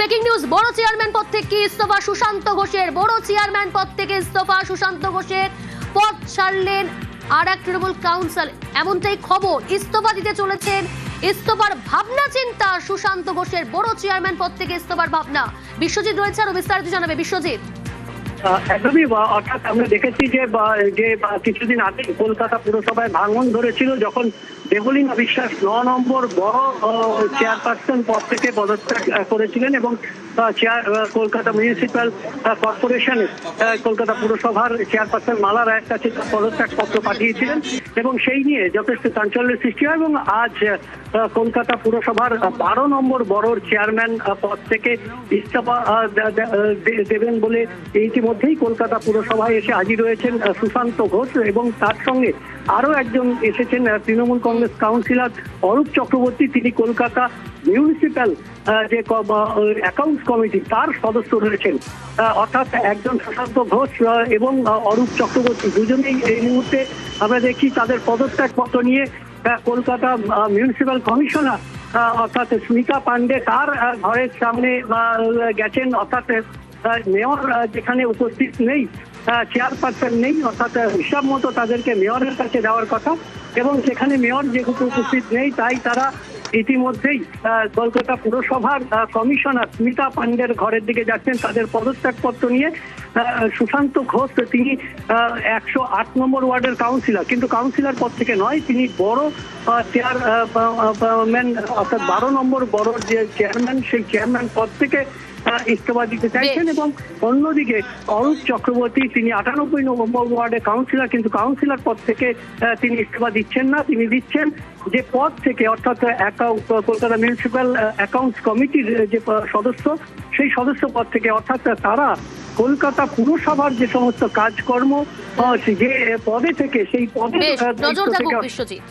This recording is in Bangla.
ব্রেকিং নিউজ, বড় চেয়ারম্যান পদ থেকে ইস্তফা সুশান্ত ঘোষের। বড় চেয়ারম্যান পদ থেকে ইস্তফা সুশান্ত ঘোষের, পদ ছাড়লেন আর এক তৃণমূল কাউন্সিলর, এমনটাই খবর। ইস্তফা দিতে চলেছেন, ইস্তফার ভাবনা চিন্তা সুশান্ত ঘোষের। বড় চেয়ারম্যান পদ থেকে ইস্তফার ভাবনা। বিশ্বজিৎ রয়েছে, আরো বিস্তারিত জানাবে বিশ্বজিৎ। একদমই, অর্থাৎ আমরা দেখেছি যে কিছুদিন আগে কলকাতা পুরসভায় ভাঙন ধরেছিল যখন দেবলীনা বিশ্বাস ৯ নম্বর বড় চেয়ারপারসন পদ থেকে পদত্যাগ করেছিলেন এবং কলকাতা মিউনিসিপ্যাল কর্পোরেশনে কলকাতা পুরসভার চেয়ারপারসন মালা রায়ের কাছে পদত্যাগ পত্র পাঠিয়েছিলেন এবং সেই নিয়ে যথেষ্ট চাঞ্চল্যের সৃষ্টি হয় এবং আজ কলকাতা পুরসভার ১২ নম্বর বড় চেয়ারম্যান পদ থেকে ইস্তফা দেবেন বলে ইতিমধ্যেই কলকাতা পুরসভায় এসে হাজির হয়েছেন সুশান্ত ঘোষ এবং তার সঙ্গে আরো একজন এসেছেন তৃণমূল কংগ্রেস কাউন্সিলর অরূপ চক্রবর্তী। তিনি কলকাতা মিউনিসিপ্যাল যে অ্যাকাউন্টস কমিটি তার সদস্য রয়েছেন। অর্থাৎ একজন সুশান্ত ঘোষ এবং অরূপ চক্রবর্তী দুজনেই এই মুহূর্তে আমরা দেখি তাদের পদত্যাগ পত্র নিয়ে কলকাতা মিউনিসিপ্যাল কমিশনার অর্থাৎ স্মিতা পান্ডে তার ঘরের সামনে গেছেন। অর্থাৎ মেয়র যেখানে উপস্থিত নেই, চেয়ারপারসন নেই, অর্থাৎ হিসাব মতো তাদেরকে মেয়রের কাছে দেওয়ার কথা এবং সেখানে মেয়র যেহেতু উপস্থিত নেই তাই তারা ইতিমধ্যেই কলকাতা পুরসভার কমিশনার স্মিতা পান্ডের ঘরের দিকে যাচ্ছেন তাদের পদত্যাগপত্র নিয়ে। সুশান্ত ঘোষ তিনি ১০৮ নম্বর ওয়ার্ডের কাউন্সিলর, কিন্তু কাউন্সিলর পদ থেকে নয়, তিনি বড় চেয়ারম্যান অর্থাৎ ১২ নম্বর বড় যে চেয়ারম্যান সেই চেয়ারম্যান পদ থেকে ইস্তফা দিতে চাইছেন এবং অন্যদিকে অরূপ চক্রবর্তী তিনি ৯৮ নম্বর ওয়ার্ডের কাউন্সিলর, কিন্তু কাউন্সিলর পদ থেকে তিনি ইস্তফা দিচ্ছেন না, তিনি দিচ্ছেন যে পদ থেকে অর্থাৎ কলকাতা মিউনিসিপ্যাল অ্যাকাউন্টস কমিটির যে সদস্য সেই সদস্য পদ থেকে। অর্থাৎ তারা কলকাতা পুরসভার যে সমস্ত কাজকর্ম যে পদে থেকে সেই পদে নজর থাকুক বিশ্বজিৎ।